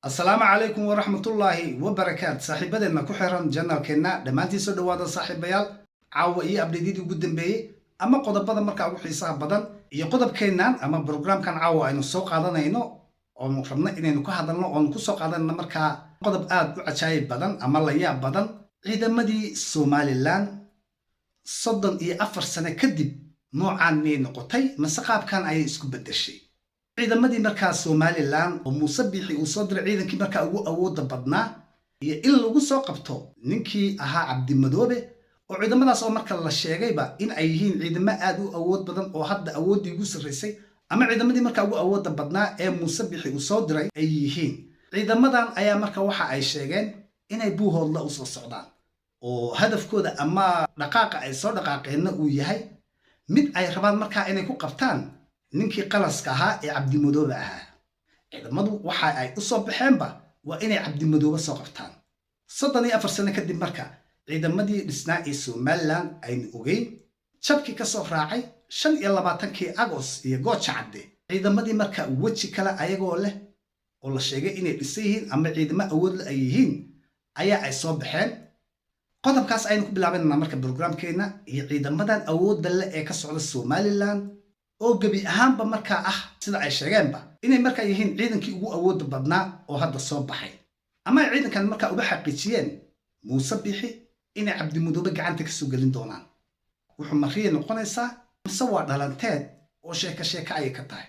السلام عليكم ورحمة الله وبركاته صاحبنا كحرن جنة كنا دمانتي سو دوادا صاحبيال عاو إيه أبديدي وجودن بيه أما قدب بدن مركا أبو حساب بدن يقدب كينان أما برنامج كان عاو إنه سوق هذا إنه أو مفرنا إنه كهذا أو نكسوق هذا مركا قدب عشاي بدن أما الله يا بدن عيدا مدي سومالي لان صدن إيه أفر سنة كدب نوعا من نقطي مسقاب كان أي سكوب الدشي ciidamadii markaa Somaliland oo Muuse Biixi uu soo diray ciidankii markaa ugu awoodda badnaa iyo in lagu soo qabto ninkii ahaa Cabdi Madoobe oo ciidamadaas oo markaa la sheegayba in ay yihiin ciidamo aad u awood badan oo hadda awoodii ugu sareysay ama ciidamadii markaa ugu awoodda badnaa ee Muuse Biixi uu soo diray ay yihiin ciidamadan ayaa markaa waxa ay sheegeen inay buuhoodla u soo socdaan oo hadafkooda ama dhaqaaqa ay soo dhaqaaqeenna uu yahay mid ay rabaan markaa inay ku qabtaan ninkii qalaska ahaa ee Cabdi Madoobe ahaa ciidamadu waxa ay u soo baxeenba waa inay Cabdi Madoobe soo qabtaan 34 sano kadib marka ciidamadii dhisnaa ee Somaliland ay ogeyn jabkii ka soo raacay 25kii Agost iyo Gooja Cadde ciidamadii marka waji kale ayagoo leh oo la sheegay inay dhisayeen ama ciidamo awood la yihiin ayaa ay soo baxeen qodobkaas aynu ku bilaabanaa marka barnaamijkeena iyo ciidamadan awoodda leh ee ka socda Somaliland oo gabi ahaanba markaa ah sida ay sheegeenba inay markaa yihiin ciidankii ugu awoodda badnaa oo hadda soo baxay ama ciidankan markaa uga xaqiijiyeen Muuse Biixi inay Cabdi Madoobe gacanta ka soo gelin doonaan wuxuu markii noqonaysaa mise waa dhalanteed oo sheeka ay ka tahay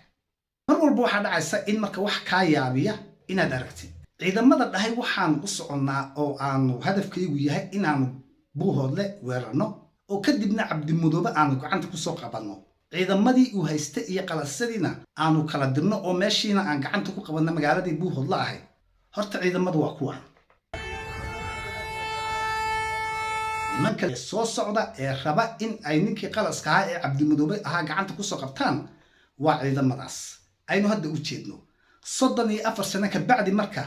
mar walba waxa dhacaysa in marka wax ka yaabiya inaad aragtid ciidamada dhahay waxaan u soconnaa oo aanu hadafkaygu yahay inaanu buuhoodle weerarno oo kadibna Cabdi Madoobe aanu gacanta ku soo qabanno ciidamadii uu haystay iyo qalasadiina aanu kala dirno oo meeshiina aan gacanta ku qabanno magaaladii buuhoodla ahay horta ciidamadu waa kuwan nimanka soo socda ee raba in ay ninkii qalaska ahaa ee Cabdi Madoobe ahaa gacanta ku soo qabtaan waa ciidamadaas aynu hadda u jeedno 34 sano ka bacdi marka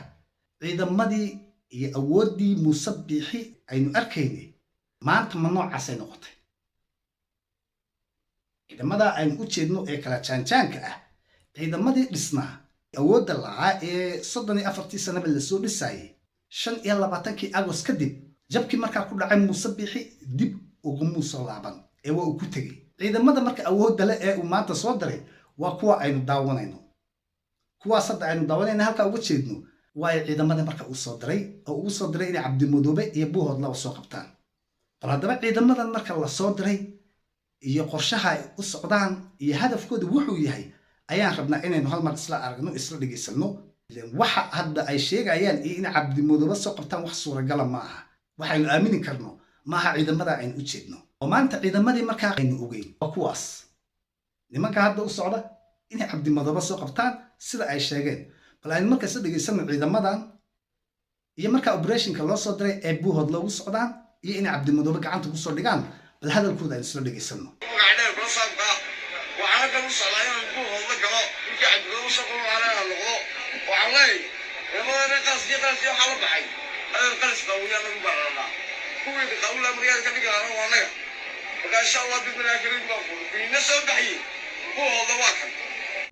ciidamadii iyo awoodii Muuse Biixi aynu arkaynay maanta ma noocaas ay noqotay ciidamada aynu u jeedno ee kala jaanjaanka ah ciidamadii dhisnaa awoodda lahaa ee 34 sanaba la soo dhisayay 25kii Agost kadib jabkii markaa ku dhacay Muuse Biixi dib ugu soo laaban ee waa uu ku tagay ciidamada marka awoodda leh ee uu maanta soo diray waa kuwa aynu daawanayno kuwaas hadda aynu daawanayno halka uga jeedno waa ciidamada marka uu soo diray oo uu soo diray inay Cabdi Madoobe iyo buuhoodla soo qabtaan bal haddaba ciidamadan marka la soo diray iyo qorshaha ay u socdaan iyo hadafkoodu wuxuu yahay ayaan rabnaa inaynu hal mar isla aragno isla dhigeysano waxa hadda ay sheegayaan in Cabdi Madoobe soo qabtaan wax suuragal ma aha waxaynu aamini karno ma aha ciidamada aynu u jeedno oo maanta ciidamadii markaa aynu ogeyn waa kuwaas nimanka hadda u socda in Cabdi Madoobe soo qabtaan sida ay sheegeen bal aynu markaa isla dhigeysano ciidamadan iyo markaa operationka loo soo diray ee buuhood loogu socdaan iyo in Cabdi Madoobe gacanta ku soo dhigaan bal hadalkooda aynu isla dhigeysano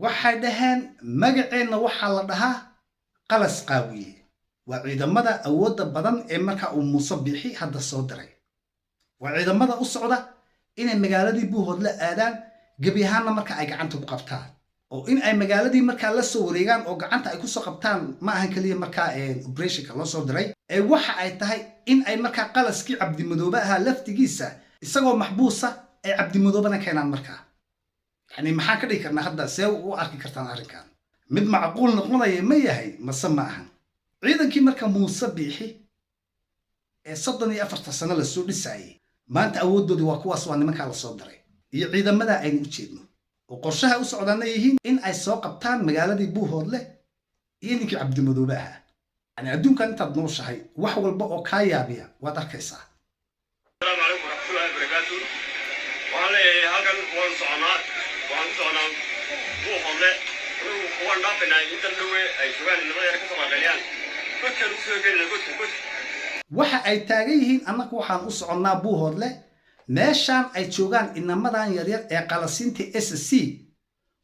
waxay dhaheen magaceenna waxaa la dhahaa qalas qaawiye waa ciidamada awoodda badan ee markaa uu Muuse Biixi hadda soo diray waa ciidamada u socda inay magaaladii buuhoodla aadaan gabi ahaanna marka ay gacanta ku qabtaan oo in ay magaaladii markaa la soo wareegaan oo gacanta ay ku soo qabtaan ma ahan kaliya markaa operationka loo soo diray ee waxa ay tahay in ay markaa qalaskii Cabdi Madoobe ahaa laftigiisa isagoo maxbuusa ay Cabdi Madoobena keenaan markaa yani maxaan ka dhigi karnaa hadda see u arki kartaan arrinkan mid macquul noqonaya ma yahay mase ma ahan ciidankii marka Muuse Biixi ee 34 sano la soo dhisayay maanta awoodoodu waa kuwaas waa nimanka la soo diray iyo ciidamada aynu u jeedno oo qorshaha u socdaana yihiin in ay soo qabtaan magaaladii buuhoodle iyo ninkii Cabdi Madoobe ahaa yani adduunkan intaad nooshahay wax walba oo ka yaabiya waad arkaysaa السلام عليكم ورحمة الله وبركاته. وأنا هاكل وان صنع buuhoodle kuwan dhaafina inta dhawe ay sugaan inama yar ka soo qaadayaan dadka u soo geeyay godka waxa ay taagan yihiin annagu waxaan u soconnaa buuhoodle meeshaan ay joogaan inamadan yaryar ee qalasiinta SSC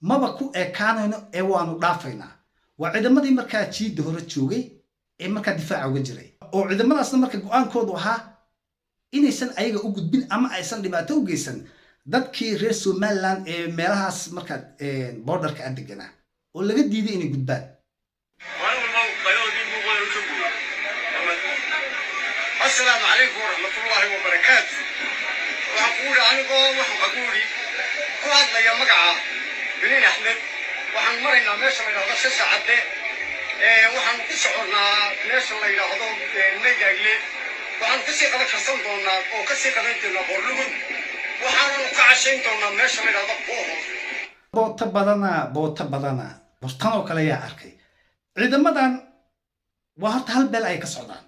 maba ku ekaanayno ee waanu dhaafaynaa waa ciidamadii markaa jiidda hore joogay ee markaa difaaca uga jiray oo ciidamadaasna marka go'aankoodu ahaa inaysan ayaga u gudbin ama aysan dhibaato u geysan dadkii reer somaliland ee meelahaas markaa borderka a deganaa oo laga diiday inay gudbaan السلام عليكم ورحمة الله وبركاته. وحقول عنكم وحقولي كل يا مقعة بنين أحمد وحنمرنا ماشي من هذا الشيء ساعته وحنكسرنا ماشي من هذا النجاجلي وحنكسر قبل كسرنا أو كسر قبل تنقلون وحنقعشين تونا ماشي من هذا بوت بدنا برتانو كلا يا أركي عيدا مدان وهرت هالبل أي كسرنا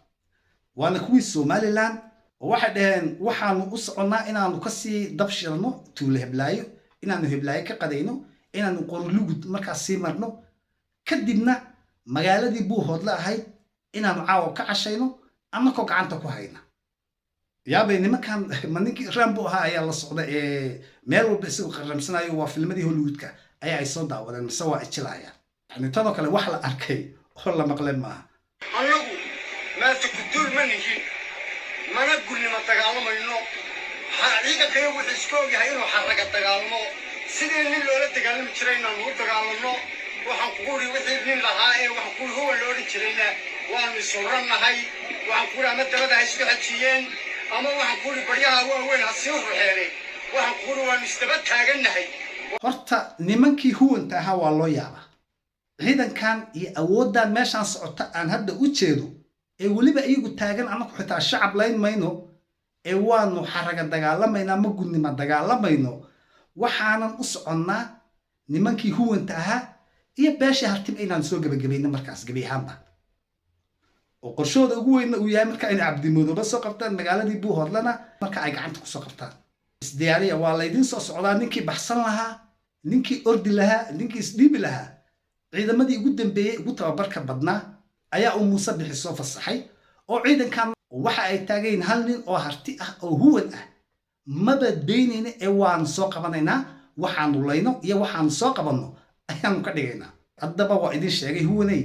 waana kuwii somaliland oo waxay dhaheen waxaanu u soconnaa inaanu kasii dabshirno tuule heblaayo inaanu heblaayo ka qadayno inaanu qorlugud markaas sii marno kadibna magaaladii buuhoodle ahayd inaanu caawa ka cashayno annakoo gacanta ku hayna yaabay nimankan ma ninkii rambo ahaa ayaa la socda meel walba isagoo qaramsanayo waa filmadii hollywoodka ayaa ay soo daawadeen mise waa ijilayaan yani tadoo kale wax la arkay oo la maqleen maaha ما تكتور مني ما نقول لما تقالما إنه حقيقة كيو وحسكوجي هينو حركة تقالما سيدين اللي ولا تقالم ترينا نو تقالما وحنقولي وحيدين لهاي وحنقول هو اللي ولا ترينا وأنا صورنا هاي وحنقول أما تبدا هيسبي حكيين أما وحنقول بريها هو وين هالسيوف حيري وحنقول ونستبد تاجنا هاي horta nimankii huwanta ahaa waa loo yaabaa ciidankan iyo awooddan meeshaan socota aan hadda u jeedo ee weliba iyagu taagan anaku xitaa shacab layn mayno ee waanu xaraga dagaalamaynaa ma gudnima dagaalamayno waxaanan u soconnaa nimankii huwanta ahaa iyo beeshii hartib inaan soo gebagabayno markaas gebi ahaanba oo qorshooda ugu weyna uu yahay marka inay cabdimudooba soo qabtaan magaaladii buuhoodlana marka ay gacanta kusoo qabtaan isdiyaariya waa laydin soo socdaa ninkii baxsan lahaa ninkii ordi lahaa ninkii isdhiibi lahaa ciidamadii ugu dambeeyey ugu tababarka badnaa ayaa uu muuse bixi soo fasaxay oo ciidankan waxa ay taagayn hal nin oo harti ah oo huwan ah maba daynayna ee waanu soo qabanaynaa waxaanu layno iyo waxaanu soo qabanno ayaanu ka dhigaynaa haddaba waa idin sheegay huwanay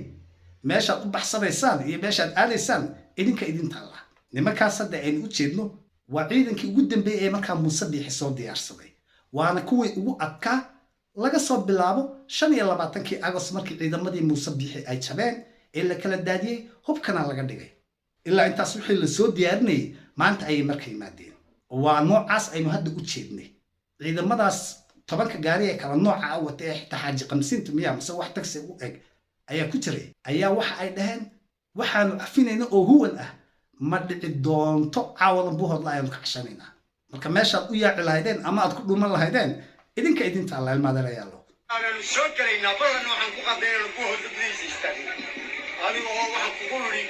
meeshaad u baxsanaysaan iyo meeshaad aadaysaan idinka idin taalla nimankaas hadda aynu u jeedno waa ciidankii ugu dambeeyey ee markaa muuse bixi soo diyaarsaday waana kuwii ugu adkaa laga soo bilaabo 25 agost markii ciidamadii muuse bixi ay jabeen ee la kala daadiyey hubkana laga dhigay ilaa intaas wixii la soo diyaarinayay maanta ayay marka yimaadeen waa noocaas aynu hadda u jeednay ciidamadaas 10 gaari ee kala nooca ah wata ee xitaa xaaji 50 miya mise wax tagsi u eg ayaa ku jiray ayaa waxa ay dhaheen waxaanu cafinayna oo huwan ah ma dhici doonto caawadan buuhoodla ayaanu ka cashanaynaa marka meeshaad u yaaci lahaydeen ama aad ku dhuuman lahaydeen idinka idinta alla ilmaadareyaalo أنا نشوف كلينا برا نوعن كقدرين الكوه تبليس يستعمل هذه هو وحنقولي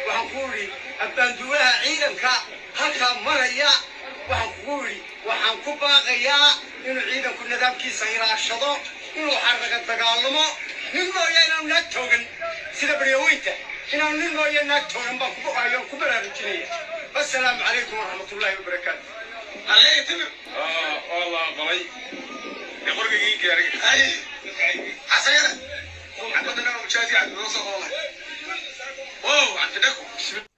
وحنقولي أبندوها عيدا كا هكا مريا وحنقولي وحنكباقيا إنه عيدا كنا ذا كي صير الشضاء إنه حرق التقالمه نقول يا إنه نكتوجن سيدا بريويته إنه نقول يا نكتوجن بقى يوم كبر الرجلية السلام عليكم ورحمة الله وبركاته عليكم والله قوي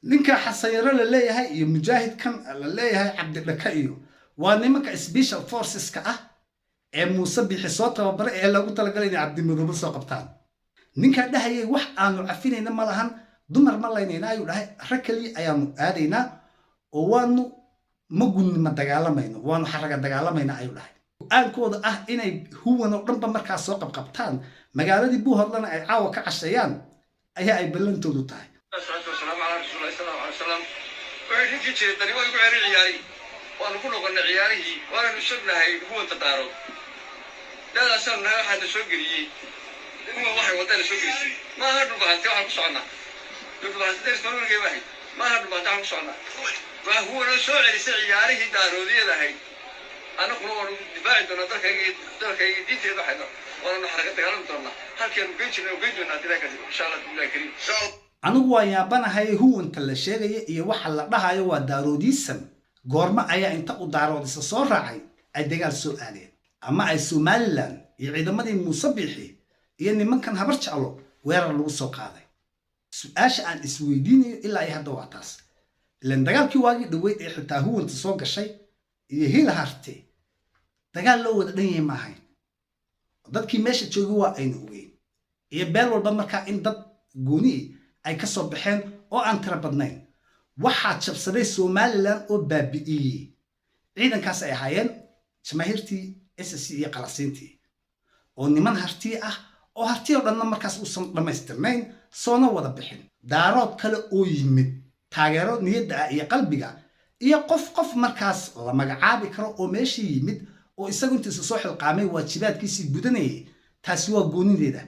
ninka xasayro la leeyahay iyo mujaahidkan la leeyahay cabdidhaka iyo waa nimanka special forceska ah ee muuse bixi soo tababaray ee lagu talagalay inay cabdimudoobe soo qabtaan ninka dhahayay wax aanu cafinayna ma lahan dumar ma laynayna ayuu dhahay rag kaliya ayaanu aadaynaa oo waanu ma gudnima dagaalamayno waanu xaraga dagaalamayna ayuu dhahay aankooda ah inay huwan oo dhanba markaas soo qabqabtaan magaaladii buuhoodlana ay caawa ka cashayaan ayaa ay ballantoodu tahay السلام على رسول الله صلى الله عليه وسلم وعيد كي تاني ويقول عياري عياري وانا كله قلنا عياره وانا نشرنا هاي هو تدارو لا لا سرنا واحد سوقري هو واحد وطن سوقري ما هرب بعد تعال بصعنا يقول بعد تدرس مرور جاي واحد ما هرب بعد تعال بصعنا وهو نسوع عياره دارو دي ده هاي أنا كنا دفاع دونا درك هي دي تيجي واحدة وأنا نحرق تقالم دونا هل كانوا بيجنا وبيجنا تلاك إن شاء الله بالله كريم anigu waa yaabanahay huwanta la sheegaya iyo waxa la dhahayo waa daaroodiisan goorma ayaa inta u daaroodisa soo raacay ay dagaal soo aadeen ama ay somaliland iyo ciidamadii muuse bixi iyo nimankan habar jeclo weerar lagu soo qaaday su-aasha aan isweydiinayo ilaa iyo hadda waa taas ilaan dagaalkii waagii dhaweyd ee xitaa huwanta soo gashay iyo hila harte dagaal loo wada dhan yahay ma ahayn dadkii meesha joogay waa aynu ogeyn iyo beel walba markaa in dad gooni ay ka soo baxeen oo aan tira badnayn waxaa jabsaday somalilan oo baabi'iyey ciidankaas ay ahaayeen jamaahiirtii SSC iyo qalasiintii oo niman hartii ah oo hartii oo dhanna markaas uusan dhammaystirnayn soona wada bixin daarood kale oo yimid taageero niyadda ah iyo qalbiga iyo qof markaas la magacaabi karo oo meeshii yimid oo isagu intiisa soo xilqaamay waajibaadkiisii gudanayay taasi waa goonideeda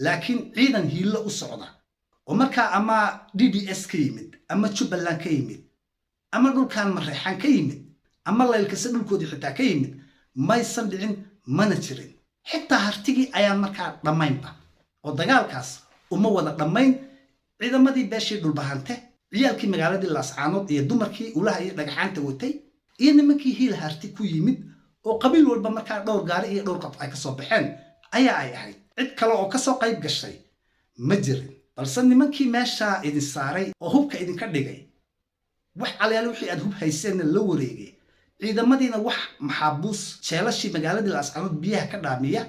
laakiin ciidan hiilo u socda oo markaa ama DDS ka yimid ama Jubbaland ka yimid ama dhulkan Mareexaan ka yimid ama laylkasa dhulkoodii xitaa ka yimid maysan dhicin mana jirin xitaa hartigii ayaan markaa dhammaynba oo dagaalkaas uma wada dhammayn ciidamadii beeshii dhulbahante ciyaalkii magaaladii Laascaanood iyo dumarkii ulaha iyo dhagaxaanta watay iyo nimankii hiil harti ku yimid oo qabiil walba markaa dhowr gaari iyo dhowr qof ay ka soo baxeen ayaa ay ahayd cid kale oo ka soo qayb gashay ma jirin balse nimankii meesha idin saaray oo hubka idinka dhigay wax calayaal wixii aad hub hayseen la wareegay ciidamadiina wax maxaabuus jeelashii magaaladii Laascaanood biyaha ka dhaamiya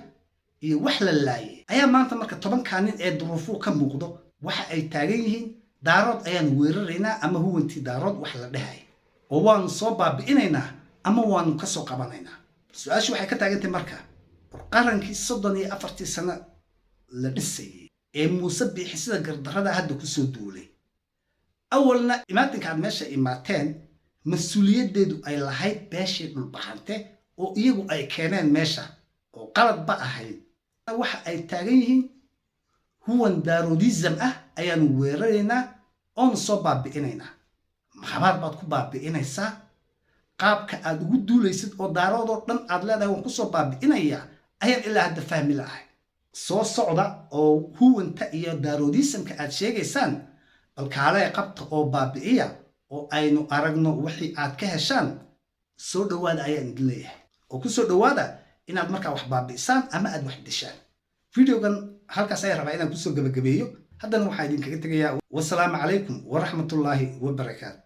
iyo wax la laayay ayaa maanta marka 10 nin ee duruufo ka muuqdo waxa ay taagan yihiin daarood ayaan weeraraynaa ama huwantii daarood wax la dhahay oo waanu soo baabi'inaynaa ama waanu ka soo qabanaynaa su-aashu waxay ka taagantahay marka qarankii 34 sano la dhisayay ee Muuse Biixi sida gardarrada hadda ku soo duulay awalna imaatinkaad meesha imaateen mas-uuliyadeedu ay lahayd beeshii dhulbahante oo iyagu ay keeneen meesha oo qalad ba ahayd waxa ay taagan yihiin huwan daaroodism ah ayaanu weeraraynaa oon soo baabi'inaynaa maxabaad baad ku baabi'inaysaa qaabka aad ugu duulaysid oo daaroodoo dhan aad leedahay waan ku soo baabi'inayaa ayaan ilaa hadda fahmi lahay soo socda oo huwanta iyo daaroodismka aad sheegaysaan bal kaalee qabta oo baabi'iya oo aynu aragno wixii aad ka heshaan soo dhawaada ayaan idin leeyahay oo ku soo dhawaada inaad markaa wax baabi'isaan ama aad wax dishaan videogan halkaas ayaan rabaa inaan kusoo gabagabeeyo haddana waxaa idinkaga tegayaa wasalaamu calaykum waraxmatullaahi wabarakaatu